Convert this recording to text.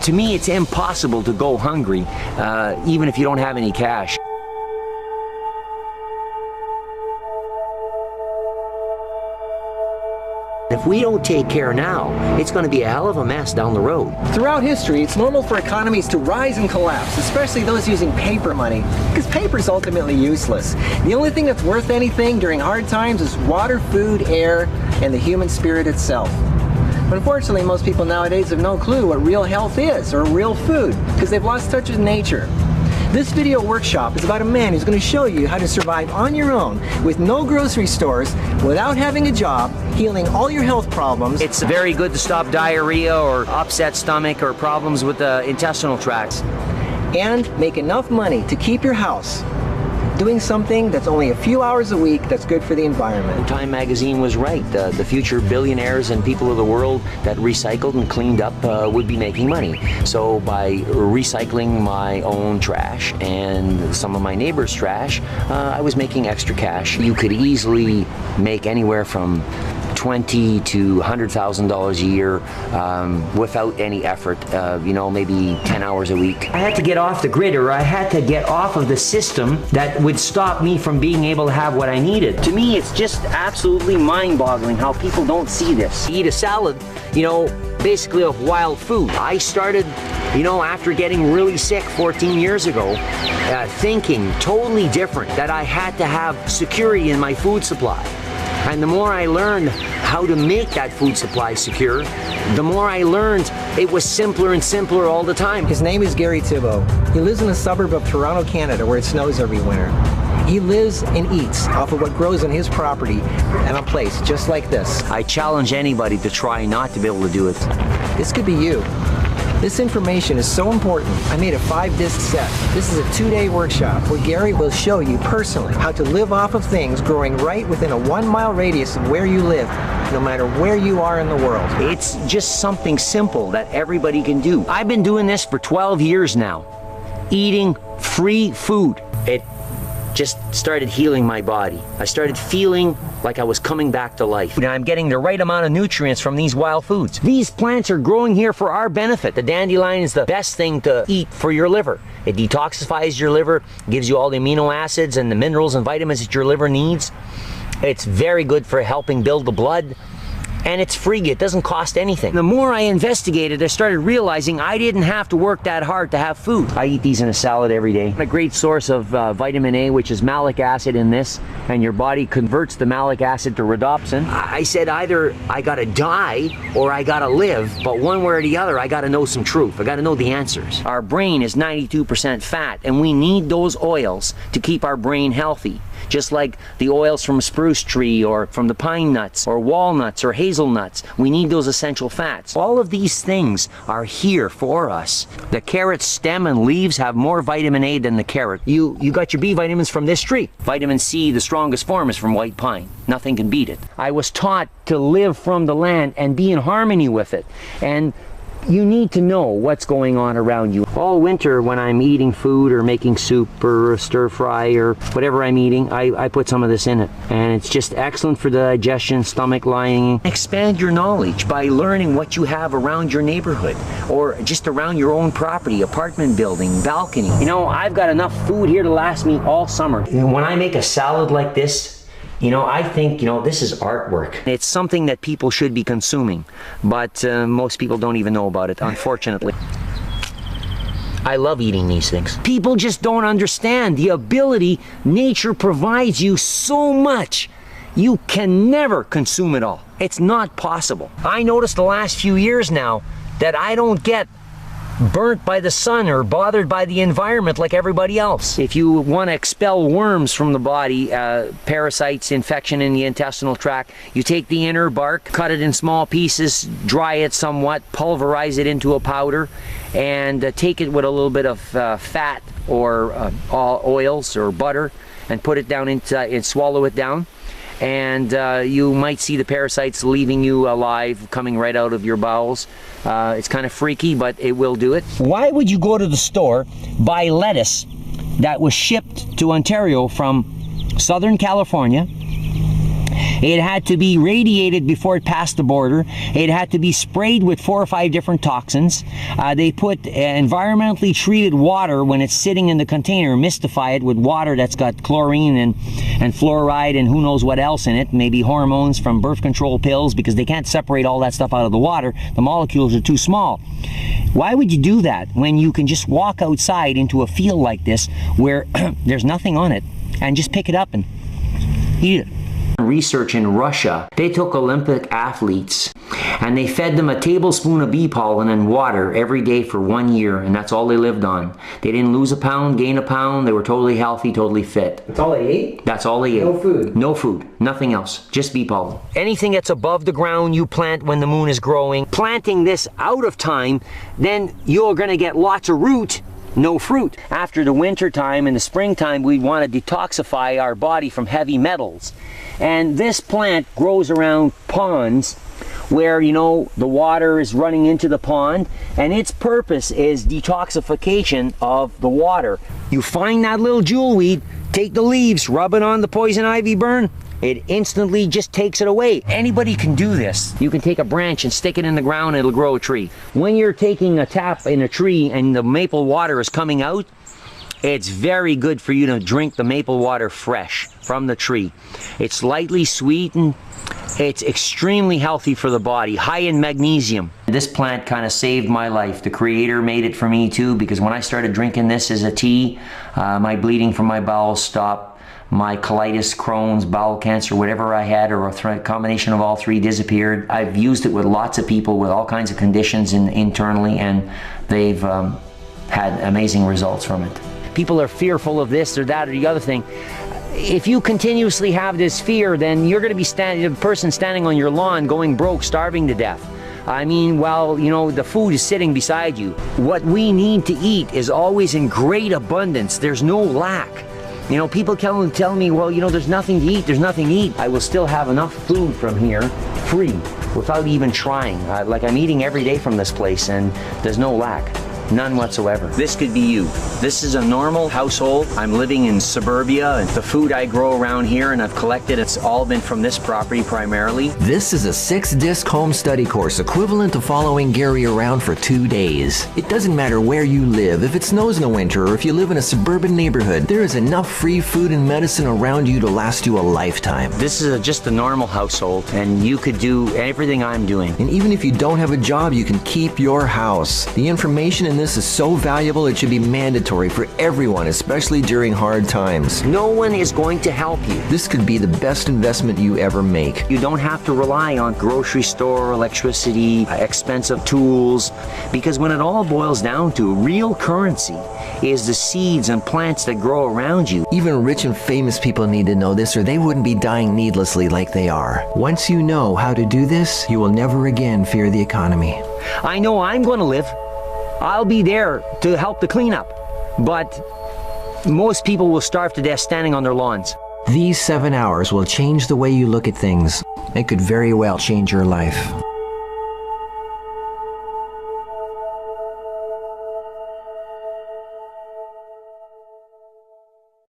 To me, it's impossible to go hungry, even if you don't have any cash. If we don't take care now, it's going to be a hell of a mess down the road. Throughout history, it's normal for economies to rise and collapse, especially those using paper money, because paper is ultimately useless. The only thing that's worth anything during hard times is water, food, air, and the human spirit itself. But unfortunately, most people nowadays have no clue what real health is, or real food, because they've lost touch with nature. This video workshop is about a man who's going to show you how to survive on your own with no grocery stores, without having a job, healing all your health problems. It's very good to stop diarrhea or upset stomach or problems with the intestinal tracts. And make enough money to keep your house doing something that's only a few hours a week that's good for the environment. Time magazine was right. The future billionaires and people of the world that recycled and cleaned up would be making money. So by recycling my own trash and some of my neighbors' trash, I was making extra cash. You could easily make anywhere from $20,000 to $100,000 a year without any effort, you know, maybe 10 hours a week. I had to get off the grid, or I had to get off of the system that would stop me from being able to have what I needed. To me, it's just absolutely mind-boggling how people don't see this. Eat a salad, you know, basically of wild food. I started, you know, after getting really sick 14 years ago, thinking totally different, that I had to have security in my food supply. And the more I learned how to make that food supply secure, the more I learned it was simpler and simpler all the time. His name is Gary Thibault. He lives in a suburb of Toronto, Canada, where it snows every winter. He lives and eats off of what grows on his property and a place just like this. I challenge anybody to try not to be able to do it. This could be you. This information is so important, I made a 5-disc set. This is a 2-day workshop where Gary will show you personally how to live off of things growing right within a 1-mile radius of where you live, no matter where you are in the world. It's just something simple that everybody can do. I've been doing this for 12 years now, eating free food. It just started healing my body. I started feeling like I was coming back to life. And I'm getting the right amount of nutrients from these wild foods. These plants are growing here for our benefit. The dandelion is the best thing to eat for your liver. It detoxifies your liver, gives you all the amino acids and the minerals and vitamins that your liver needs. It's very good for helping build the blood. And it's free, it doesn't cost anything. The more I investigated, I started realizing I didn't have to work that hard to have food. I eat these in a salad every day. A great source of vitamin A, which is malic acid in this, and your body converts the malic acid to rhodopsin. I said either I gotta die or I gotta live, but one way or the other, I gotta know some truth. I gotta know the answers. Our brain is 92% fat, and we need those oils to keep our brain healthy. Just like the oils from a spruce tree or from the pine nuts or walnuts or hazelnuts. We need those essential fats. All of these things are here for us. The carrot stem and leaves have more vitamin A than the carrot. You got your B vitamins from this tree. Vitamin C, the strongest form, is from white pine. Nothing can beat it. I was taught to live from the land and be in harmony with it. And you need to know what's going on around you. All winter when I'm eating food or making soup or stir fry or whatever I'm eating, I put some of this in it. And it's just excellent for the digestion, stomach lining. Expand your knowledge by learning what you have around your neighborhood or just around your own property, apartment building, balcony. You know, I've got enough food here to last me all summer. When I make a salad like this, you know, I think, you know, this is artwork. It's something that people should be consuming, but most people don't even know about it, unfortunately. I love eating these things. People just don't understand the ability nature provides you so much. You can never consume it all. It's not possible. I noticed the last few years now that I don't get burnt by the sun or bothered by the environment like everybody else. If you want to expel worms from the body, parasites, infection in the intestinal tract, you take the inner bark, cut it in small pieces, dry it somewhat, pulverize it into a powder, and take it with a little bit of fat or oils or butter and put it down and swallow it down. And you might see the parasites leaving you alive, coming right out of your bowels. It's kind of freaky, but it will do it. Why would you go to the store, buy lettuce that was shipped to Ontario from Southern California, It had to be radiated before it passed the border. It had to be sprayed with 4 or 5 different toxins. They put environmentally treated water when it's sitting in the container, mystify it with water that's got chlorine and fluoride and who knows what else in it, maybe hormones from birth control pills, because they can't separate all that stuff out of the water. The molecules are too small. Why would you do that when you can just walk outside into a field like this where there's nothing on it and just pick it up and eat it? Research in Russia, they took Olympic athletes and they fed them a tablespoon of bee pollen and water every day for 1 year, and that's all they lived on. They didn't lose a pound, gain a pound. They were totally healthy, totally fit. That's all they ate? That's all they ate. No food? No food. Nothing else. Just bee pollen. Anything that's above the ground, you plant when the moon is growing. Planting this out of time, then you're going to get lots of root, no fruit. After the winter time and the springtime, we want to detoxify our body from heavy metals. And this plant grows around ponds where, you know, the water is running into the pond, and its purpose is detoxification of the water. You find that little jewelweed, take the leaves, rub it on the poison ivy burn, it instantly just takes it away. Anybody can do this. You can take a branch and stick it in the ground, it'll grow a tree. When you're taking a tap in a tree and the maple water is coming out, it's very good for you to drink the maple water fresh from the tree. It's lightly sweetened. It's extremely healthy for the body, high in magnesium. This plant kind of saved my life. The Creator made it for me too, because when I started drinking this as a tea, my bleeding from my bowels stopped. My colitis, Crohn's, bowel cancer, whatever I had, or a combination of all three, disappeared. I've used it with lots of people with all kinds of conditions internally, and they've had amazing results from it. People are fearful of this or that or the other thing. If you continuously have this fear, then you're going to be the person standing on your lawn going broke, starving to death. I mean, well, you know, the food is sitting beside you. What we need to eat is always in great abundance. There's no lack. You know, people tell me, well, you know, there's nothing to eat, there's nothing to eat. I will still have enough food from here, free, without even trying. Like, I'm eating every day from this place, and there's no lack. None whatsoever. This could be you. This is a normal household. I'm living in suburbia, and the food I grow around here and I've collected, it's all been from this property primarily. This is a 6-disc home study course equivalent to following Gary around for 2 days. It doesn't matter where you live, if it snows in the winter or if you live in a suburban neighborhood, there is enough free food and medicine around you to last you a lifetime. This is just a normal household, and you could do everything I'm doing. And even if you don't have a job, you can keep your house. The information in this is so valuable it should be mandatory for everyone, especially during hard times. No one is going to help you. This could be the best investment you ever make. You don't have to rely on grocery store, electricity, expensive tools, because when it all boils down to, real currency is the seeds and plants that grow around you. Even rich and famous people need to know this, or they wouldn't be dying needlessly like they are. Once you know how to do this, you will never again fear the economy. I know I'm going to live. I'll be there to help the cleanup, but most people will starve to death standing on their lawns. These 7 hours will change the way you look at things. It could very well change your life.